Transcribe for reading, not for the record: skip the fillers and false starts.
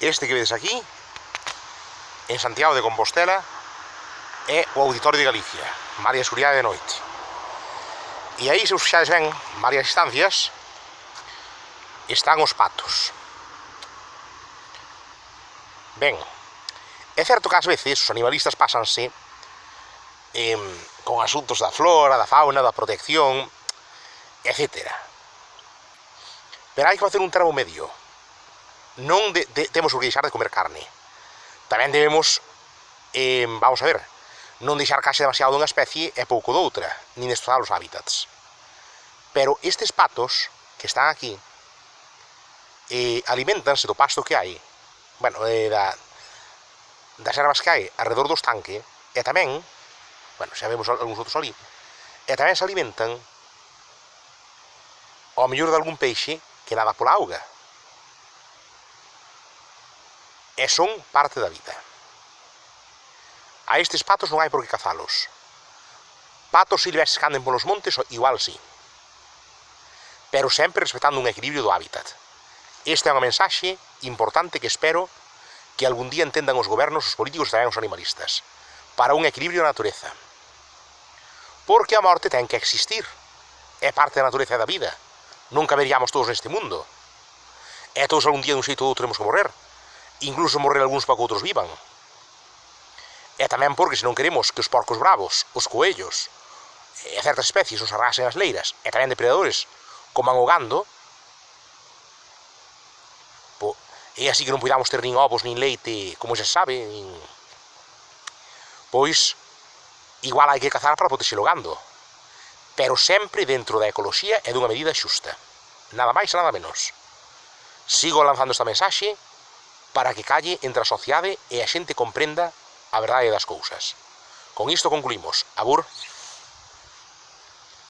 Este que vedes aquí, en Santiago de Compostela, é o Auditorio de Galicia, María Escuridade de noite. E aí, se os fixades ven varias distancias, están os patos. Ben, é certo que ás veces os animalistas pásanse con asuntos da flora, da fauna, da protección, etc. Pero hai que facer un tramo medio. Non temos que deixar de comer carne. Tamén debemos, vamos a ver, non deixar case demasiado dunha especie e pouco doutra, nin destrozar os hábitats. Pero estes patos que están aquí alimentanse do pasto que hai, bueno, das ervas que hai alrededor do estanque, e tamén, bueno, xa vemos algúns outros ali, e tamén se alimentan ao mellor de algún peixe que nada pola auga. E son parte da vida. A estes patos non hai por que cazalos. Patos silvestres que anden polos montes, igual sí. Pero sempre respetando un equilibrio do hábitat. Esta é unha mensaxe importante que espero que algún día entendan os gobernos, os políticos e tamén os animalistas, para un equilibrio da natureza. Porque a morte ten que existir. É parte da natureza e da vida. Nunca veríamos todos neste mundo. E todos algún día dun xeito ou outro temos que morrer. Incluso morrer algúns para que outros vivan. E tamén porque se non queremos que os porcos bravos, os coellos e certas especies os arrasen as leiras, e tamén depredadores coman o gando, e así que non podamos ter nin ovos, nin leite, como xa se sabe, pois igual hai que cazar para protexer o gando, pero sempre dentro da ecoloxía e dunha medida xusta, nada máis e nada menos. Sigo lanzando esta mensaxe para que calle entre a sociedade e a xente comprenda a verdade das cousas. Con isto concluímos. Abur.